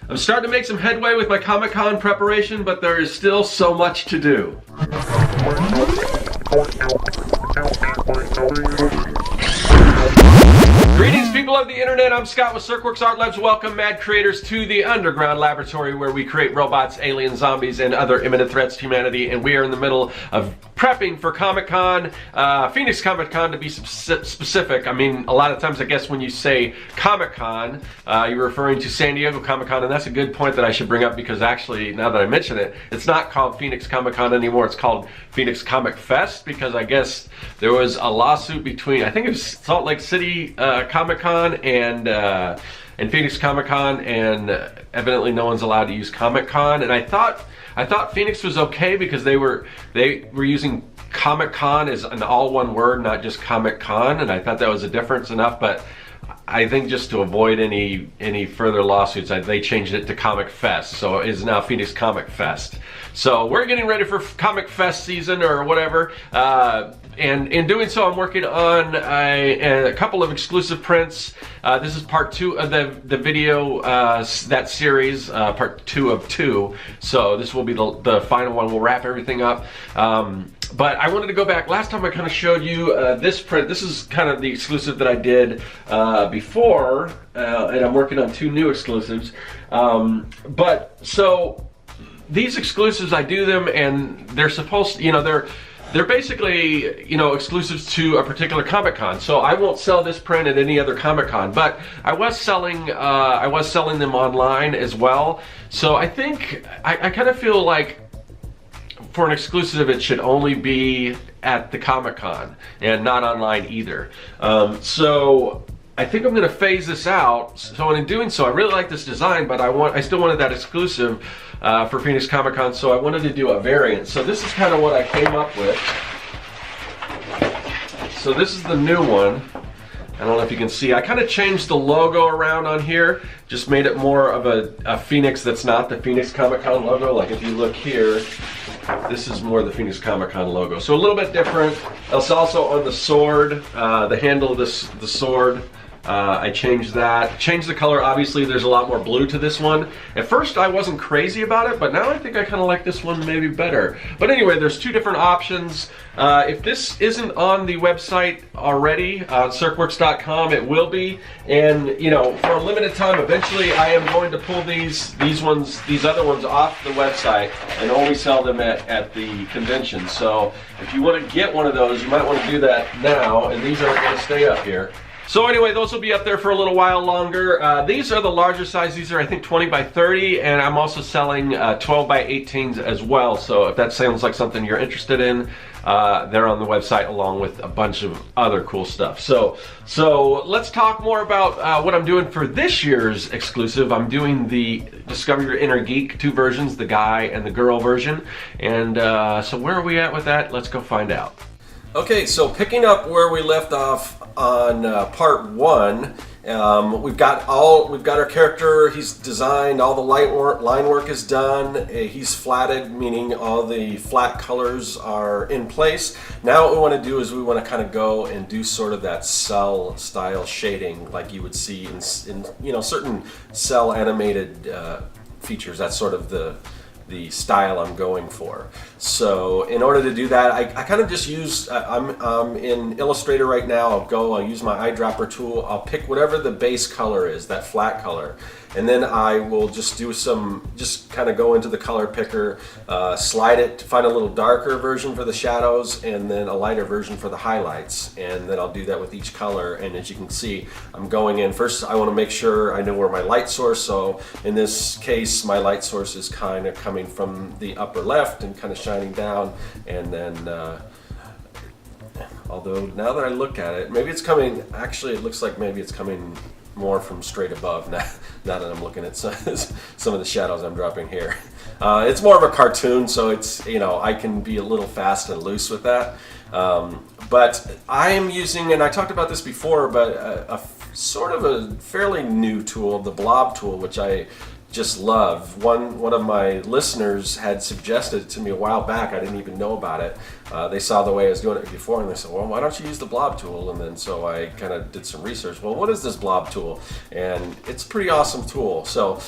I'm starting to make some headway with my Comic-Con preparation, but there is still so much to do. Greetings, people of the internet. I'm Scott with Serkworks Art Labs. Welcome, mad creators, to the underground laboratory where we create robots, aliens, zombies, and other imminent threats to humanity. And we are in the middle of prepping for Comic-Con, Phoenix Comic-Con to be specific. I mean, a lot of times I guess when you say Comic-Con, you're referring to San Diego Comic-Con, and that's a good point that I should bring up because actually, now that I mention it, it's not called Phoenix Comic-Con anymore. It's called Phoenix Comic Fest because I guess there was a lawsuit between, I think it was Salt Lake City Comic-Con and Phoenix Comic-Con, and evidently no one's allowed to use Comic-Con. And I thought Phoenix was okay because they were using Comic-Con as an all one word, not just Comic-Con, and I thought that was a difference enough. But I think just to avoid any further lawsuits, they changed it to Comic Fest, so it is now Phoenix Comic Fest. So we're getting ready for Comic Fest season or whatever, and in doing so, I'm working on a couple of exclusive prints. This is part 2 of the video, that series, part 2 of 2. So this will be the final one. We'll wrap everything up. But I wanted to go back. Last time I kind of showed you this print. This is kind of the exclusive that I did before, and I'm working on 2 new exclusives. But so these exclusives, I do them, and they're supposed to, they're basically, exclusives to a particular Comic-Con. So I won't sell this print at any other Comic-Con, but I was selling them online as well. So I think I kind of feel like for an exclusive, it should only be at the Comic-Con and not online either. So I think I'm going to phase this out. So in doing so, I really like this design, but I still wanted that exclusive for Phoenix Comic-Con, so I wanted to do a variant. So this is kind of what I came up with. So this is the new one. I don't know if you can see. I kind of changed the logo around on here, just made it more of a Phoenix that's not the Phoenix Comic-Con logo. Like if you look here, this is more the Phoenix Comic-Con logo. So a little bit different. It's also on the sword, the handle of the sword. I changed that. Changed the color. Obviously, there's a lot more blue to this one. At first, I wasn't crazy about it, but now I think I kind of like this one maybe better. But anyway, there's 2 different options. If this isn't on the website already, Serkworks.com, it will be. And for a limited time, eventually, I am going to pull these other ones off the website and only sell them at the convention. So if you want to get one of those, you might want to do that now. And these aren't going to stay up here. So anyway, those will be up there for a little while longer. These are the larger size. These are, I think, 20 by 30, and I'm also selling 12 by 18s as well. So if that sounds like something you're interested in, they're on the website along with a bunch of other cool stuff. So let's talk more about what I'm doing for this year's exclusive. I'm doing the Discover Your Inner Geek, 2 versions, the guy and the girl version. And so where are we at with that? Let's go find out. Okay, so picking up where we left off on part 1, we've got our character. He's designed, all the line work is done. He's flatted, meaning all the flat colors are in place. Now what we want to do is we want to kind of go and do sort of that cell style shading like you would see in certain cell animated features. That's sort of the style I'm going for. So in order to do that, I kind of just use, I'm in Illustrator right now. I'll use my eyedropper tool. I'll pick whatever the base color is, that flat color, and then I will just just kind of go into the color picker, slide it to find a little darker version for the shadows and then a lighter version for the highlights, and then I'll do that with each color. And as you can see, I'm going in first. I want to make sure I know where my light source, so in this case my light source is kind of coming from the upper left and kind of shining down, and then although now that I look at it, maybe it's coming, actually it looks like maybe it's coming more from straight above now that I'm looking at some of the shadows I'm dropping here. It's more of a cartoon, so it's, I can be a little fast and loose with that. But I am using, and I talked about this before, but a sort of a fairly new tool, the blob tool, which I just love. One of my listeners had suggested it to me a while back. I didn't even know about it. They saw the way I was doing it before, and they said, well, why don't you use the blob tool? And then so I kind of did some research. Well, what is this blob tool? And it's a pretty awesome tool. So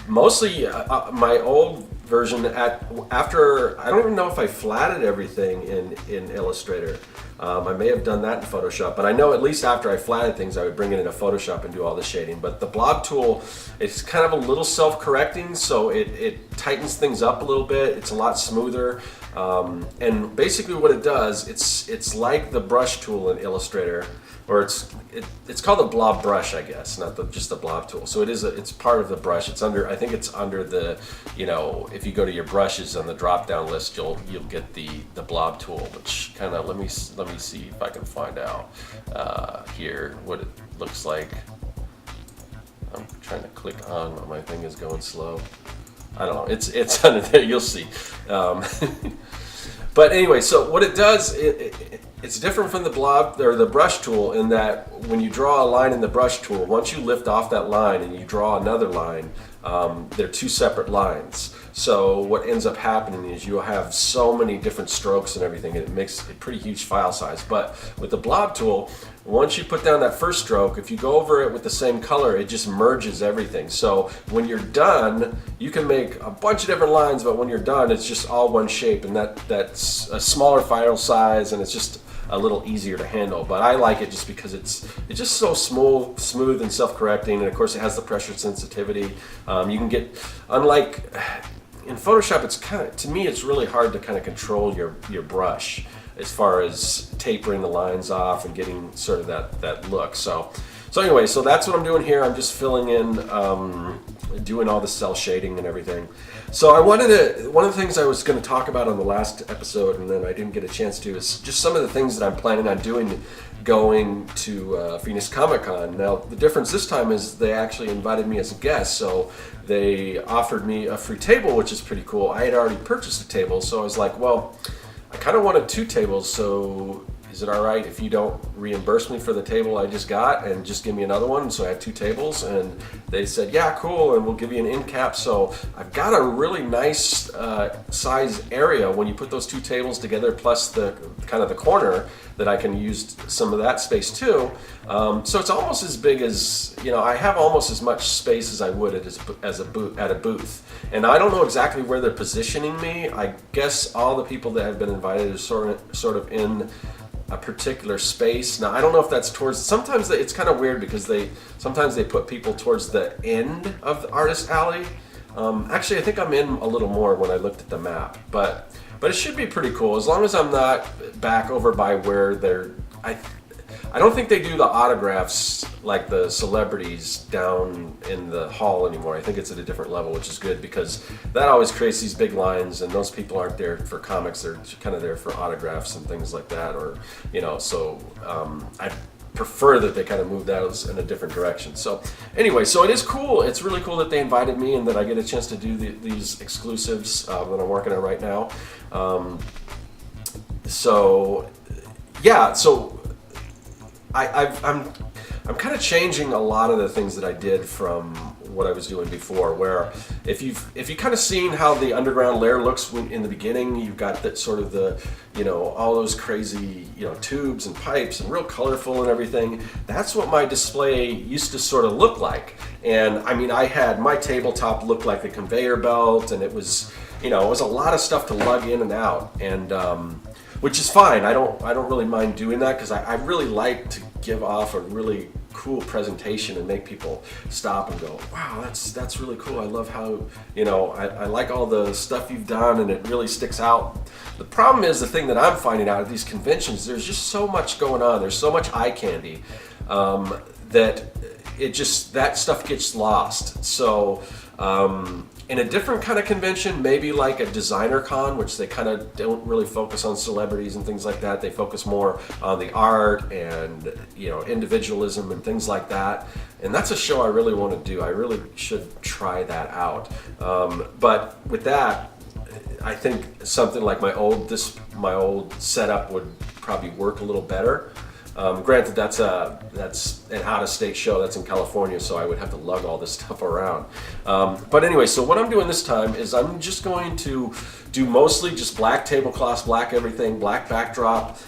mostly my old version, after, I don't even know if I flatted everything in Illustrator. I may have done that in Photoshop, but I know at least after I flatted things, I would bring it into Photoshop and do all the shading. But the blob tool, it's kind of a little self-correcting, so it tightens things up a little bit. It's a lot smoother. And basically what it does, it's like the brush tool in Illustrator, or it's called a blob brush, I guess, not just the blob tool. So it's part of the brush. It's under, I think it's under the, if you go to your brushes on the drop down list, you'll get the blob tool, which kind of, let me see if I can find out here what it looks like. I'm trying to click on, my thing is going slow. I don't know, it's under there, you'll see. But anyway, so what it does, it's different from the blob or the brush tool in that when you draw a line in the brush tool, once you lift off that line and you draw another line, they're two separate lines. So what ends up happening is you'll have so many different strokes and everything, and it makes a pretty huge file size. But with the blob tool, once you put down that first stroke, if you go over it with the same color, it just merges everything. So when you're done, you can make a bunch of different lines, but when you're done, it's just all one shape, and that's a smaller file size, and it's just a little easier to handle. But I like it just because it's just so smooth and self-correcting, and of course it has the pressure sensitivity. You can get, unlike in Photoshop, it's kind of, to me, it's really hard to kind of control your brush as far as tapering the lines off and getting sort of that look. So anyway, so that's what I'm doing here. I'm just filling in, doing all the cell shading and everything. So I wanted to, one of the things I was going to talk about on the last episode, and then I didn't get a chance to, is just some of the things that I'm planning on doing going to Phoenix Comic Con. Now the difference this time is they actually invited me as a guest, so they offered me a free table, which is pretty cool. I had already purchased a table, so I was like, well, I kind of wanted 2 tables, so is it all right if you don't reimburse me for the table I just got and just give me another one? So I have 2 tables, and they said, yeah, cool, and we'll give you an end cap. So I've got a really nice size area when you put those 2 tables together, plus the kind of the corner that I can use some of that space too. So it's almost as big as, I have almost as much space as I would at a booth. And I don't know exactly where they're positioning me. I guess all the people that have been invited are sort of in a particular space. Now I don't know if that's towards, sometimes it's kind of weird because sometimes they put people towards the end of the artist alley. Actually I think I'm in a little more when I looked at the map, but it should be pretty cool as long as I'm not back over by where I don't think they do the autographs like the celebrities down in the hall anymore. I think it's at a different level, which is good because that always creates these big lines, and those people aren't there for comics, they're kind of there for autographs and things like that, or so I prefer that they kind of move that in a different direction. So anyway, so it is cool. It's really cool that they invited me and that I get a chance to do these exclusives that I'm working on right now. So yeah, so I'm kind of changing a lot of the things that I did from what I was doing before, where if you kind of seen how the underground layer looks in the beginning, you've got that sort of the, all those crazy, tubes and pipes and real colorful and everything. That's what my display used to sort of look like. And I mean, I had my tabletop look like a conveyor belt, and it was, it was a lot of stuff to lug in and out, and which is fine. I don't really mind doing that because I really like to give off a really cool presentation and make people stop and go, wow, that's really cool. I love how, I like all the stuff you've done, and it really sticks out. The problem is, the thing that I'm finding out at these conventions, there's just so much going on. There's so much eye candy that that stuff gets lost. So in a different kind of convention, maybe like a designer con, which they kind of don't really focus on celebrities and things like that. They focus more on the art and individualism and things like that. And that's a show I really want to do. I really should try that out. But with that, I think something like my old setup would probably work a little better. Granted, that's an out-of-state show. That's in California, so I would have to lug all this stuff around. But anyway, so what I'm doing this time is I'm just going to do mostly just black tablecloths, black everything, black backdrop,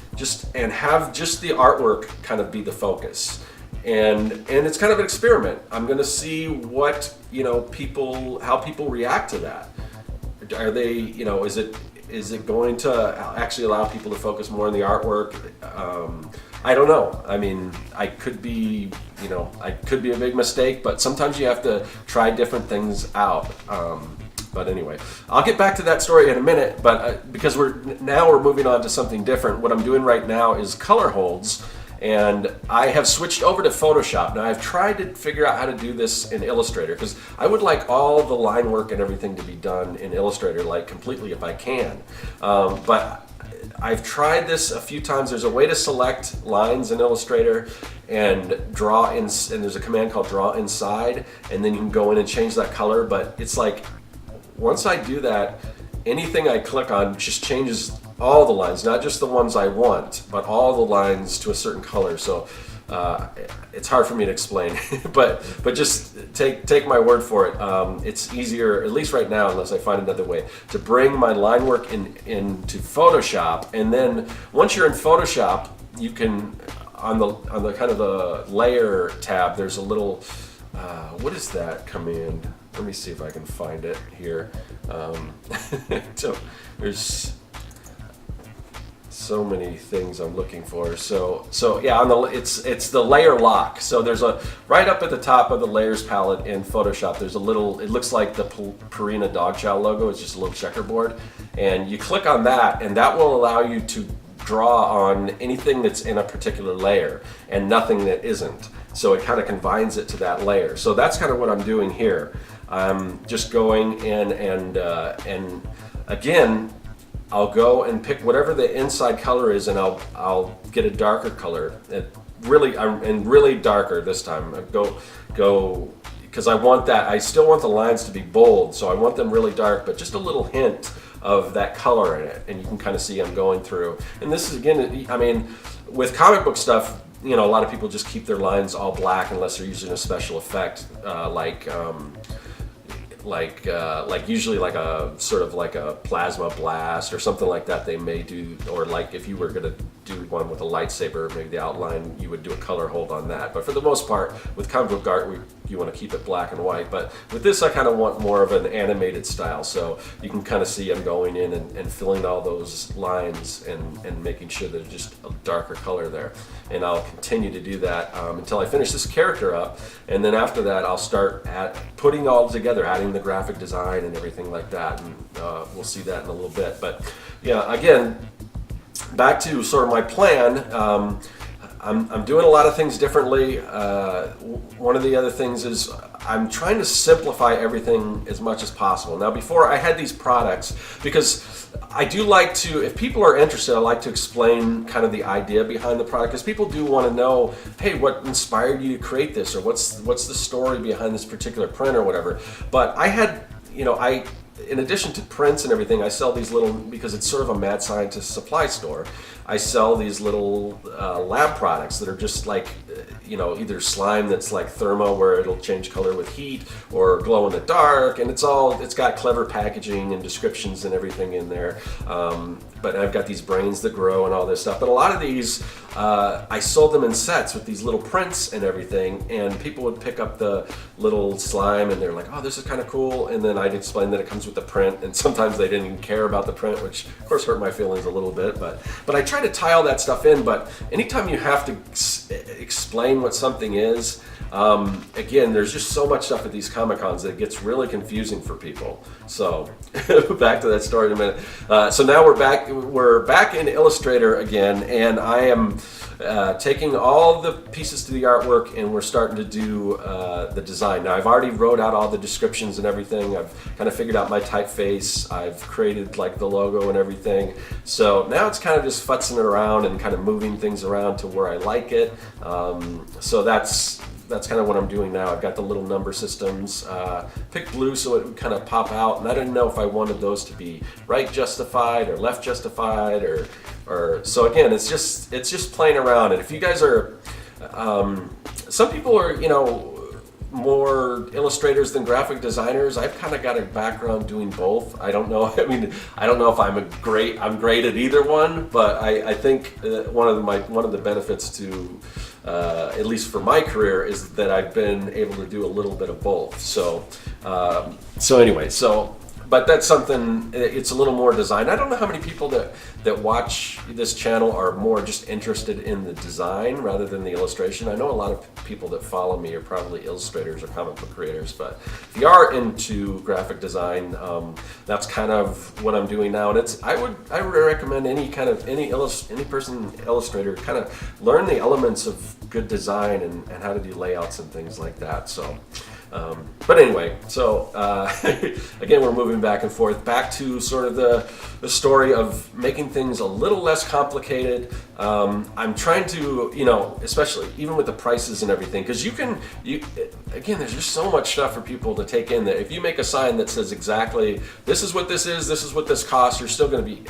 and have just the artwork kind of be the focus. And it's kind of an experiment. I'm going to see what, how people react to that. Are they, is it going to actually allow people to focus more on the artwork? I don't know. I mean, I could be a big mistake, but sometimes you have to try different things out. But anyway, I'll get back to that story in a minute, but because we're moving on to something different. What I'm doing right now is color holds. And I have switched over to Photoshop. Now I've tried to figure out how to do this in Illustrator because I would like all the line work and everything to be done in Illustrator, like completely if I can. But I've tried this a few times. There's a way to select lines in Illustrator and draw in, and there's a command called draw inside, and then you can go in and change that color. But it's like, once I do that, anything I click on just changes all the lines, not just the ones I want, but all the lines to a certain color. So it's hard for me to explain, but just take my word for it. It's easier, at least right now, unless I find another way, to bring my line work into Photoshop. And then once you're in Photoshop, you can, on the kind of the layer tab, there's a little, what is that command? Let me see if I can find it here. So there's so many things I'm looking for. So yeah, it's the layer lock. So there's a right up at the top of the layers palette in Photoshop. There's a little. It looks like the Purina dog chow logo. It's just a little checkerboard, and you click on that, and that will allow you to draw on anything that's in a particular layer and nothing that isn't. So it kind of combines it to that layer. So that's kind of what I'm doing here. I'm just going in and again, I'll go and pick whatever the inside color is, and I'll get a darker color. Really darker this time. I go because I want that. I still want the lines to be bold, so I want them really dark, but just a little hint of that color in it, and you can kind of see I'm going through. And this is, again, I mean, with comic book stuff, a lot of people just keep their lines all black unless they're using a special effect, like usually like a sort of like a plasma blast or something like that they may do, or like if you were going to do one with a lightsaber, maybe the outline, you would do a color hold on that. But for the most part, with comic book art, you want to keep it black and white. But with this, I kind of want more of an animated style, so you can kind of see I'm going in and filling all those lines and making sure there's just a darker color there. And I'll continue to do that until I finish this character up, and then after that I'll start putting all together, adding the graphic design and everything like that, and we'll see that in a little bit. But yeah, again, back to sort of my plan. I'm doing a lot of things differently. One of the other things is I'm trying to simplify everything as much as possible. Now, before I had these products, because I do like to, if people are interested, I like to explain kind of the idea behind the product, because people do want to know, hey, what inspired you to create this, or what's the story behind this particular print or whatever. But I had, in addition to prints and everything, I sell these little, because it's sort of a mad scientist supply store, I sell these little lab products that are just like, either slime that's like thermo, where it'll change color with heat, or glow in the dark, and it's got clever packaging and descriptions and everything in there. But I've got these brains that grow and all this stuff. But a lot of these, I sold them in sets with these little prints and everything, and people would pick up the little slime and they're like, oh, this is kind of cool. And then I'd explain that it comes with the print, and sometimes they didn't even care about the print, which of course hurt my feelings a little bit. But I try to tie all that stuff in. But anytime you have to explain what something is, again, there's just so much stuff at these Comic-Cons that it gets really confusing for people. So back to that story in a minute. So now we're back in Illustrator again, and I am taking all the pieces to the artwork, and we're starting to do the design. Now, I've already wrote out all the descriptions and everything. I've kind of figured out my typeface. I've created like the logo and everything. So now it's kind of just futzing it around and kind of moving things around to where I like it. So that's kind of what I'm doing now. I've got the little number systems. Picked blue so it would kind of pop out, and I didn't know if I wanted those to be right justified or left justified, or so again, it's just playing around. And if you guys are, some people are, you know, more illustrators than graphic designers. I've kind of got a background doing both. I don't know. I mean, I don't know if I'm great at either one, but I think one of the benefits to at least for my career is that I've been able to do a little bit of both. So anyway, but that's something, it's a little more design. I don't know how many people that watch this channel are more just interested in the design rather than the illustration. I know a lot of people that follow me are probably illustrators or comic book creators, but if you are into graphic design, that's kind of what I'm doing now. And I would recommend any person illustrator kind of learn the elements of good design and how to do layouts and things like that. So. But anyway, so again, we're moving back and forth, back to sort of the story of making things a little less complicated. I'm trying to, you know, especially even with the prices and everything, because again, there's just so much stuff for people to take in that if you make a sign that says exactly, this is what this is what this costs, you're still going to be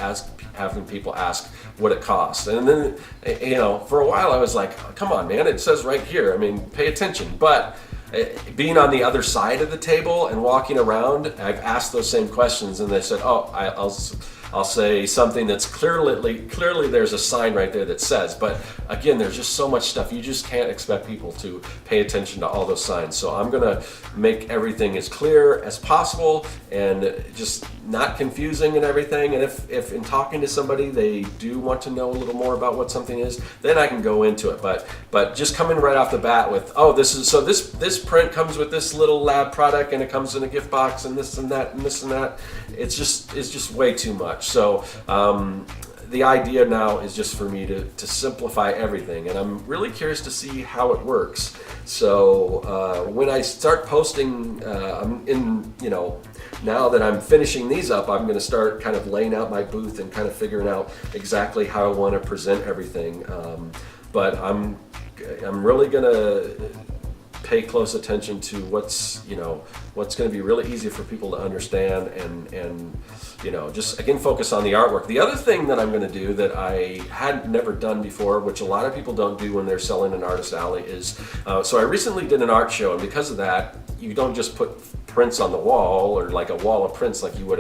having people ask what it costs. And then, you know, for a while I was like, come on, man, it says right here. I mean, pay attention. But being on the other side of the table and walking around, I've asked those same questions, and they said, "Oh, I'll say something that's clearly there's a sign right there that says." But again, there's just so much stuff. You just can't expect people to pay attention to all those signs. So I'm gonna make everything as clear as possible and just not confusing and everything. And if in talking to somebody they do want to know a little more about what something is, then I can go into it. But just coming right off the bat with, oh, this print comes with this little lab product, and it comes in a gift box, and this and that and this and that. It's just way too much. So the idea now is just for me to simplify everything, and I'm really curious to see how it works. So when I start posting, now that I'm finishing these up, I'm going to start kind of laying out my booth and kind of figuring out exactly how I want to present everything. But I'm really going to pay close attention to what's going to be really easy for people to understand, and just again focus on the artwork. The other thing that I'm going to do that I had never done before, which a lot of people don't do when they're selling an artist alley, is so I recently did an art show, and because of that, you don't just put prints on the wall or like a wall of prints like you would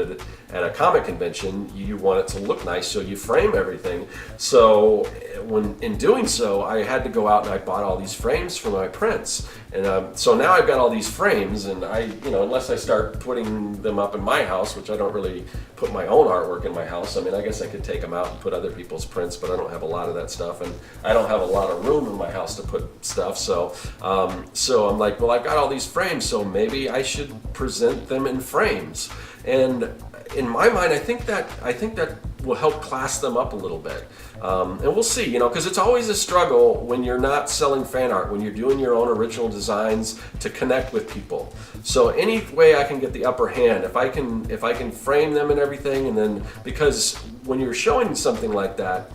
at a comic convention. You want it to look nice, so you frame everything. So when in doing so, I had to go out and I bought all these frames for my prints, and so now I've got all these frames, and unless I start putting them up in my house, which I don't really put my own artwork in my house. I mean, I guess I could take them out and put other people's prints, but I don't have a lot of that stuff, and I don't have a lot of room in my house to put stuff. So I'm like, well, I've got all these frames, so maybe I should present them in frames. And in my mind, I think that will help class them up a little bit. And we'll see, because it's always a struggle when you're not selling fan art, when you're doing your own original designs, to connect with people. So any way I can get the upper hand, if I can frame them and everything, and then, because when you're showing something like that,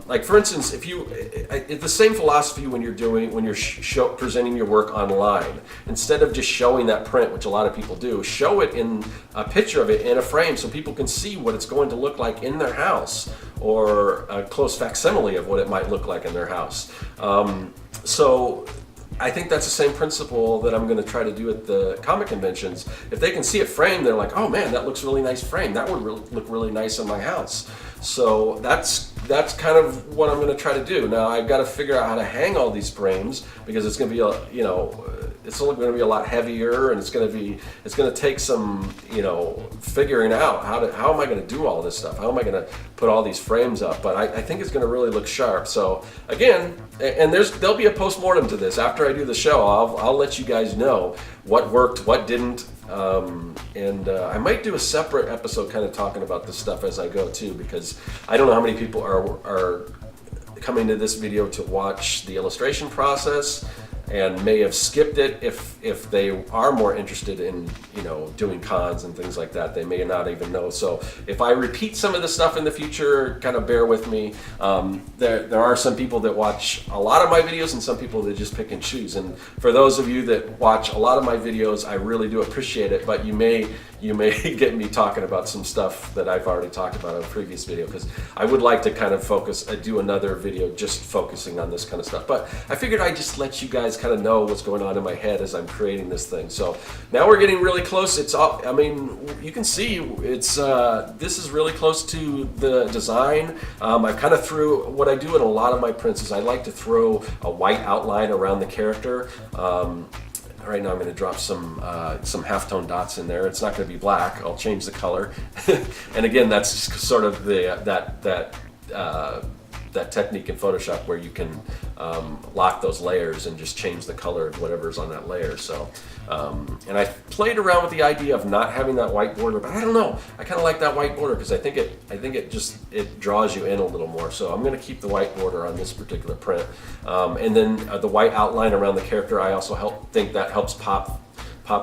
like for instance, it's the same philosophy when you're presenting your work online. Instead of just showing that print, which a lot of people do, show it in a picture of it in a frame so people can see what it's going to look like in their house, or a close facsimile of what it might look like in their house. So I think that's the same principle that I'm going to try to do at the comic conventions. If they can see it framed, they're like, oh man, that looks really nice framed. That would look really nice in my house. So that's kind of what I'm going to try to do. Now I've got to figure out how to hang all these frames, because it's going to be it's going to be a lot heavier, and it's going to take some figuring out how am I going to do all this stuff? How am I going to put all these frames up? But I think it's going to really look sharp. So again, and there'll be a post-mortem to this after I do the show. I'll let you guys know what worked, what didn't. I might do a separate episode kind of talking about this stuff as I go too, because I don't know how many people are coming to this video to watch the illustration process, and may have skipped it if they are more interested in, you know, doing cons and things like that. They may not even know. So if I repeat some of the stuff in the future, kind of bear with me. There are some people that watch a lot of my videos and some people that just pick and choose. And for those of you that watch a lot of my videos, I really do appreciate it, but you may get me talking about some stuff that I've already talked about in a previous video, because I would like to kind of do another video just focusing on this kind of stuff. But I figured I'd just let you guys kind of know what's going on in my head as I'm creating this thing. So now we're getting really close. It's all, I mean, you can see it's this is really close to the design. I've kind of threw, what I do in a lot of my prints is I like to throw a white outline around the character. Right now I'm going to drop some halftone dots in there. It's not going to be black. I'll change the color. And again, that's sort of that technique in Photoshop where you can lock those layers and just change the color of whatever's on that layer. So, and I played around with the idea of not having that white border, but I don't know. I kind of like that white border because I think it draws you in a little more. So I'm going to keep the white border on this particular print, and then the white outline around the character. I also think that helps pop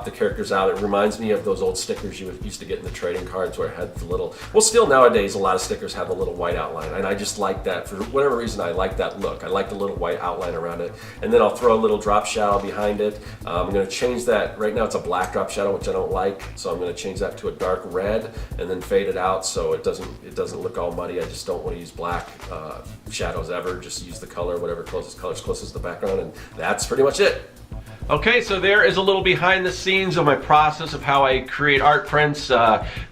the characters out. It reminds me of those old stickers you used to get in the trading cards where it had the little, well, still nowadays a lot of stickers have a little white outline, and I just like that. For whatever reason, I like that look. I like the little white outline around it, and then I'll throw a little drop shadow behind it. I'm going to change that. Right now it's a black drop shadow, which I don't like, so I'm going to change that to a dark red and then fade it out so it doesn't look all muddy. I just don't want to use black shadows ever. Just use the color, whatever color's closest to the background, and that's pretty much it. Okay, so there is a little behind the scenes of my process of how I create art prints.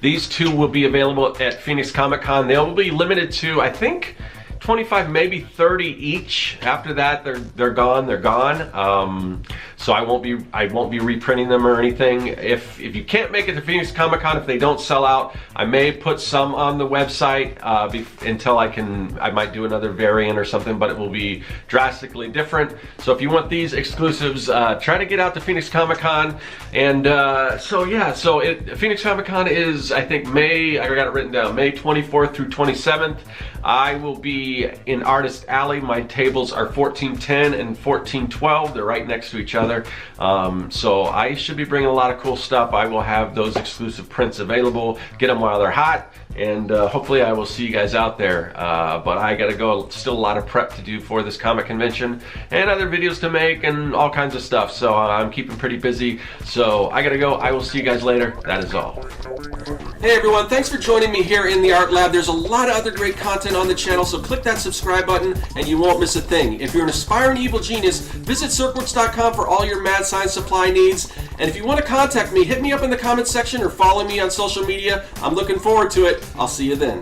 These two will be available at Phoenix Comic Con. They will be limited to, I think, 25, maybe 30 each. After that, they're gone. So I won't be reprinting them or anything. If you can't make it to Phoenix Comic Con, if they don't sell out, I may put some on the website until I might do another variant or something, but it will be drastically different. So if you want these exclusives, try to get out to Phoenix Comic Con. And Phoenix Comic Con is, I think, I got it written down, May 24th through 27th. I will be in Artist Alley. My tables are 1410 and 1412. They're right next to each other. So I should be bringing a lot of cool stuff. I will have those exclusive prints available. Get them while they're hot. And hopefully I will see you guys out there. But I gotta go, still a lot of prep to do for this comic convention and other videos to make and all kinds of stuff. So I'm keeping pretty busy. So I gotta go. I will see you guys later. That is all. Hey everyone, thanks for joining me here in the Art Lab. There's a lot of other great content on the channel, so click that subscribe button and you won't miss a thing. If you're an aspiring evil genius, visit Serkworks.com for all your mad science supply needs. And if you want to contact me, hit me up in the comments section or follow me on social media. I'm looking forward to it. I'll see you then.